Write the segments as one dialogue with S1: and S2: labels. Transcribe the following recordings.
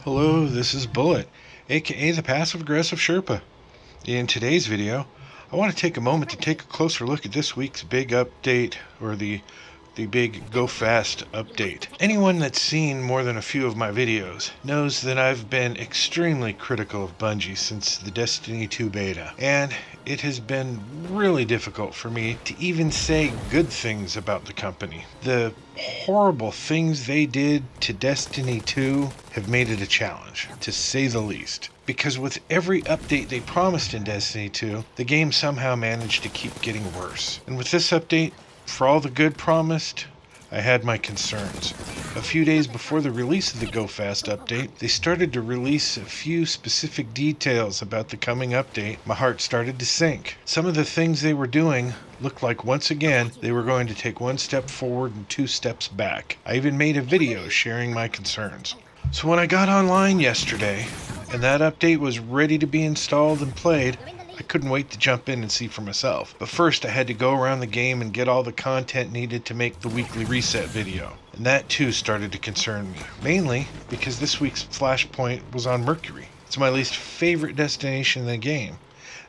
S1: Hello, this is Bullet, aka the Passive Aggressive Sherpa. In today's video, I want to take a moment to take a closer look at this week's big update, or the big Go Fast update. Anyone that's seen more than a few of my videos knows that I've been extremely critical of Bungie since the Destiny 2 beta, and it has been really difficult for me to even say good things about the company. The horrible things they did to Destiny 2 have made it a challenge, to say the least. Because with every update they promised in Destiny 2, the game somehow managed to keep getting worse. And with this update, for all the good promised, I had my concerns. A few days before the release of the Go Fast update, they started to release a few specific details about the coming update. My heart started to sink. Some of the things they were doing looked like once again they were going to take one step forward and two steps back. I even made a video sharing my concerns. So when I got online yesterday and that update was ready to be installed and played, I couldn't wait to jump in and see for myself. But first I had to go around the game and get all the content needed to make the weekly reset video. And that too started to concern me, mainly because this week's Flashpoint was on Mercury. It's my least favorite destination in the game.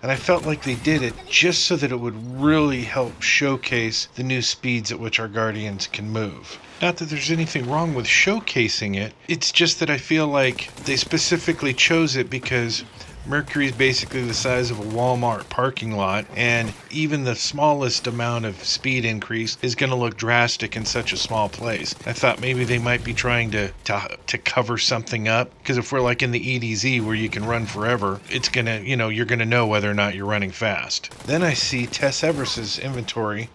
S1: And I felt like they did it just so that it would really help showcase the new speeds at which our Guardians can move. Not that there's anything wrong with showcasing it, it's just that I feel like they specifically chose it because Mercury is basically the size of a Walmart parking lot, and even the smallest amount of speed increase is going to look drastic in such a small place. I thought maybe they might be trying to cover something up, because if we're like in the EDZ where you can run forever, it's going to, you're going to know whether or not you're running fast. Then I see Tess Evers's inventory,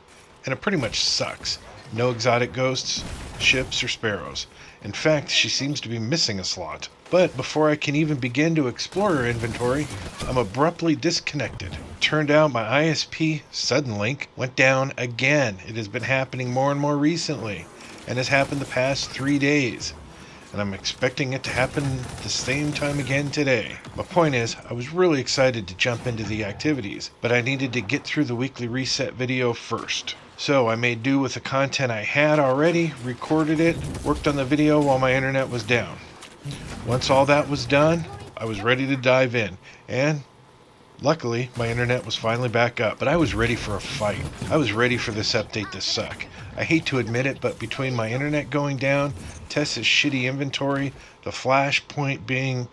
S1: and it pretty much sucks. No exotic ghosts, ships, or sparrows. In fact, she seems to be missing a slot. But before I can even begin to explore her inventory, I'm abruptly disconnected. Turned out my ISP Suddenlink went down again. It has been happening more and more recently, and has happened the past 3 days. And I'm expecting it to happen the same time again today. My point is, I was really excited to jump into the activities, but I needed to get through the weekly reset video first. So I made do with the content I had already, recorded it, worked on the video while my internet was down. Once all that was done, I was ready to dive in, and luckily my internet was finally back up. But I was ready for a fight. I was ready for this update to suck. I hate to admit it, but between my internet going down, Tess's shitty inventory, the Flashpoint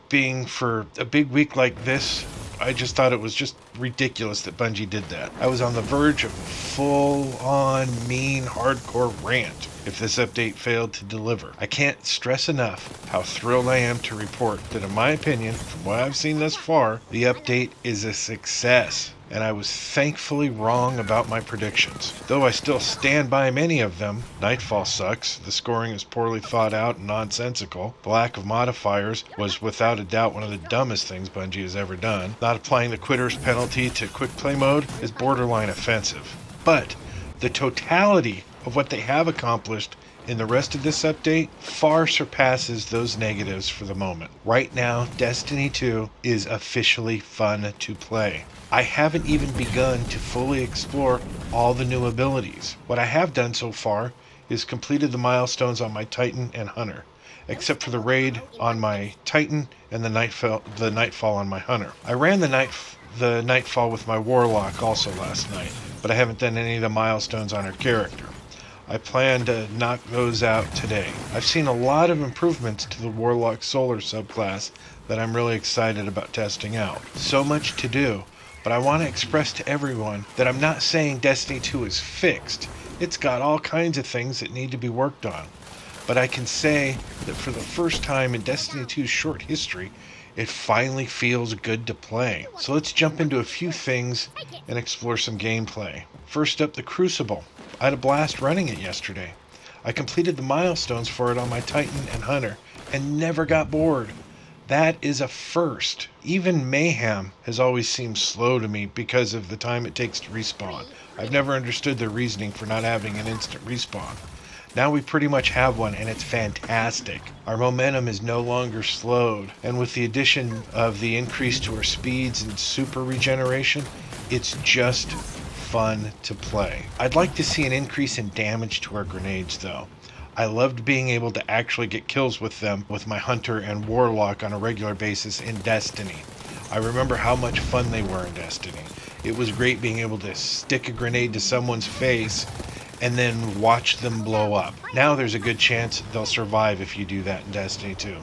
S1: being for a big week like this, I just thought it was just ridiculous that Bungie did that. I was on the verge of a full-on, mean, hardcore rant if this update failed to deliver. I can't stress enough how thrilled I am to report that, in my opinion, from what I've seen thus far, the update is a success. And I was thankfully wrong about my predictions. Though I still stand by many of them. Nightfall sucks, the scoring is poorly thought out and nonsensical, the lack of modifiers was without a doubt one of the dumbest things Bungie has ever done, not applying the quitter's penalty to quick play mode is borderline offensive. But the totality of what they have accomplished in the rest of this update far surpasses those negatives for the moment. Right now, Destiny 2 is officially fun to play. I haven't even begun to fully explore all the new abilities. What I have done so far is completed the milestones on my Titan and Hunter, except for the raid on my Titan and the Nightfall on my Hunter. I ran the Nightfall with my Warlock also last night, but I haven't done any of the milestones on her character. I plan to knock those out today. I've seen a lot of improvements to the Warlock Solar subclass that I'm really excited about testing out. So much to do, but I want to express to everyone that I'm not saying Destiny 2 is fixed. It's got all kinds of things that need to be worked on. But I can say that for the first time in Destiny 2's short history, it finally feels good to play. So let's jump into a few things and explore some gameplay. First up, the Crucible. I had a blast running it yesterday. I completed the milestones for it on my Titan and Hunter and never got bored. That is a first. Even Mayhem has always seemed slow to me because of the time it takes to respawn. I've never understood their reasoning for not having an instant respawn. Now we pretty much have one, and it's fantastic. Our momentum is no longer slowed, and with the addition of the increase to our speeds and super regeneration, it's just fun to play. I'd like to see an increase in damage to our grenades though. I loved being able to actually get kills with them with my Hunter and Warlock on a regular basis in Destiny. I remember how much fun they were in Destiny. It was great being able to stick a grenade to someone's face and then watch them blow up. Now there's a good chance they'll survive if you do that in Destiny 2.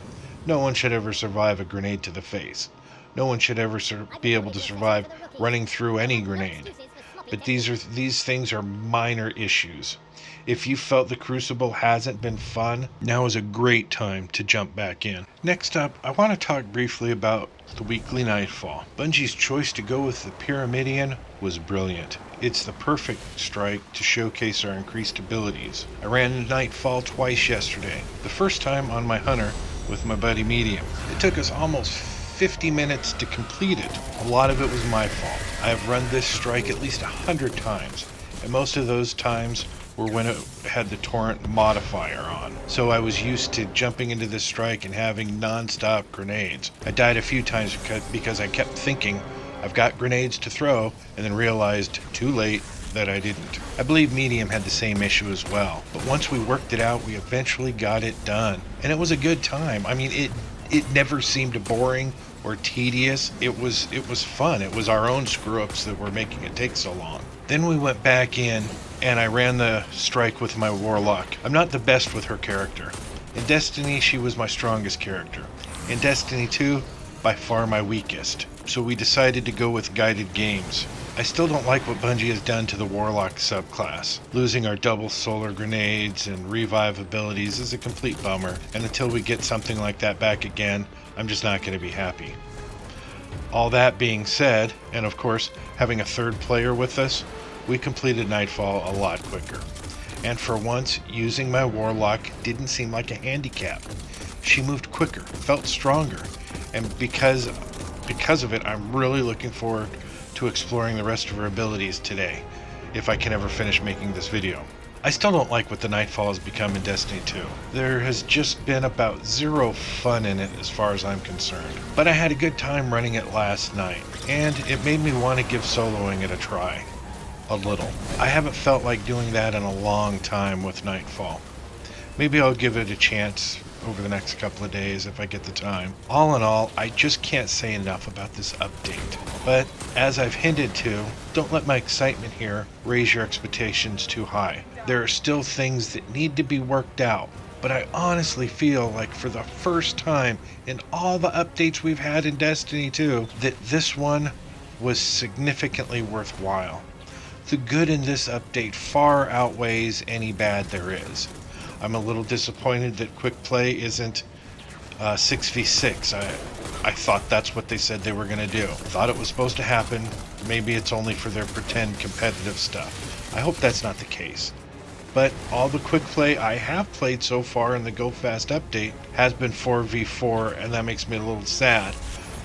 S1: No one should ever survive a grenade to the face. No one should ever be able to survive running through any grenade. But these things are minor issues. If you felt the Crucible hasn't been fun, now is a great time to jump back in. Next up, I want to talk briefly about the weekly Nightfall. Bungie's choice to go with the Pyramidion was brilliant. It's the perfect strike to showcase our increased abilities. I ran Nightfall twice yesterday. The first time on my Hunter with my buddy Medium. It took us almost 50 minutes to complete it. A lot of it was my fault. I have run this strike at least 100 times, and most of those times were when it had the torrent modifier on. So I was used to jumping into this strike and having non-stop grenades. I died a few times because I kept thinking I've got grenades to throw, and then realized too late that I didn't. I believe Medium had the same issue as well, but once we worked it out, we eventually got it done, and it was a good time. I mean, it never seemed boring or tedious. It was fun. It was our own screw-ups that were making it take so long. Then we went back in and I ran the strike with my Warlock. I'm not the best with her character. In Destiny, she was my strongest character. In Destiny 2, by far my weakest. So we decided to go with guided games. I still don't like what Bungie has done to the Warlock subclass. Losing our double solar grenades and revive abilities is a complete bummer, and until we get something like that back again, I'm just not going to be happy. All that being said, and of course having a third player with us, we completed Nightfall a lot quicker. And for once, using my Warlock didn't seem like a handicap. She moved quicker, felt stronger, and because of it, I'm really looking forward to exploring the rest of her abilities today, if I can ever finish making this video. I still don't like what the Nightfall has become in Destiny 2. There has just been about zero fun in it as far as I'm concerned. But I had a good time running it last night, and it made me want to give soloing it a try. A little. I haven't felt like doing that in a long time with Nightfall. Maybe I'll give it a chance over the next couple of days if I get the time. All in all, I just can't say enough about this update. But as I've hinted to, don't let my excitement here raise your expectations too high. There are still things that need to be worked out, but I honestly feel like for the first time in all the updates we've had in Destiny 2, that this one was significantly worthwhile. The good in this update far outweighs any bad there is. I'm a little disappointed that quick play isn't 6v6. I thought that's what they said they were going to do. Thought it was supposed to happen. Maybe it's only for their pretend competitive stuff. I hope that's not the case. But all the quick play I have played so far in the Go Fast update has been 4v4, and that makes me a little sad.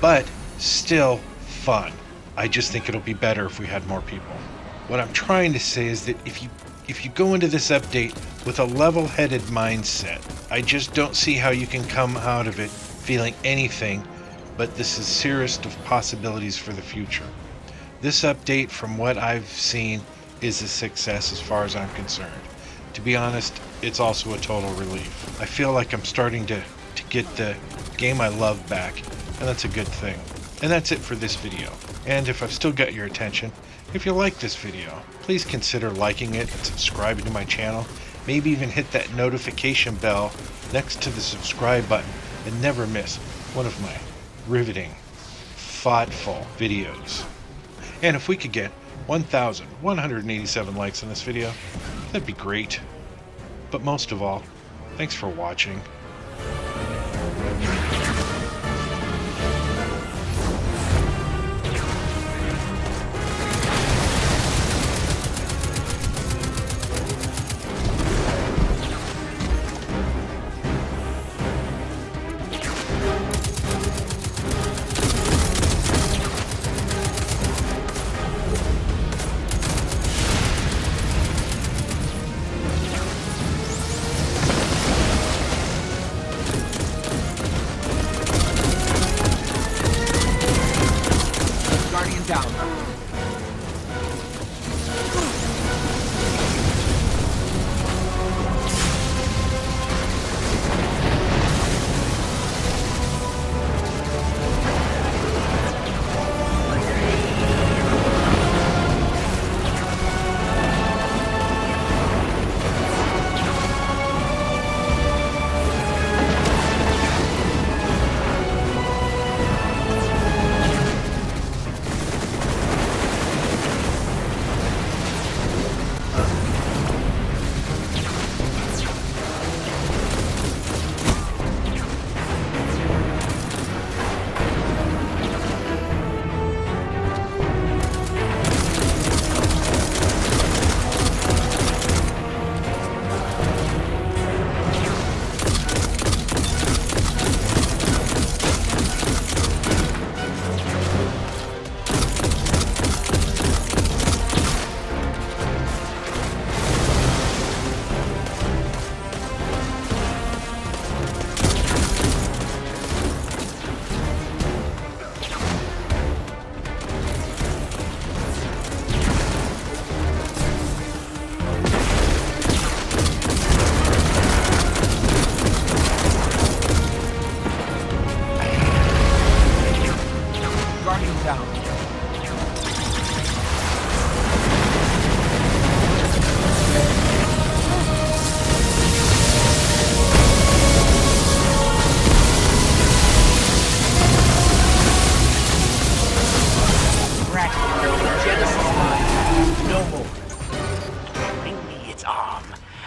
S1: But still fun. I just think it'll be better if we had more people. What I'm trying to say is that if you go into this update with a level-headed mindset, I just don't see how you can come out of it feeling anything but the sincerest of possibilities for the future. This update, from what I've seen, is a success as far as I'm concerned. To be honest, it's also a total relief. I feel like I'm starting to get the game I love back, and that's a good thing. And that's it for this video. And if I've still got your attention, if you like this video, please consider liking it and subscribing to my channel. Maybe even hit that notification bell next to the subscribe button and never miss one of my riveting, thoughtful videos. And if we could get 1,187 likes on this video, that'd be great. But most of all, thanks for watching.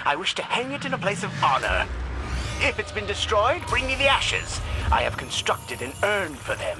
S2: I wish to hang it in a place of honor. If it's been destroyed, bring me the ashes. I have constructed an urn for them.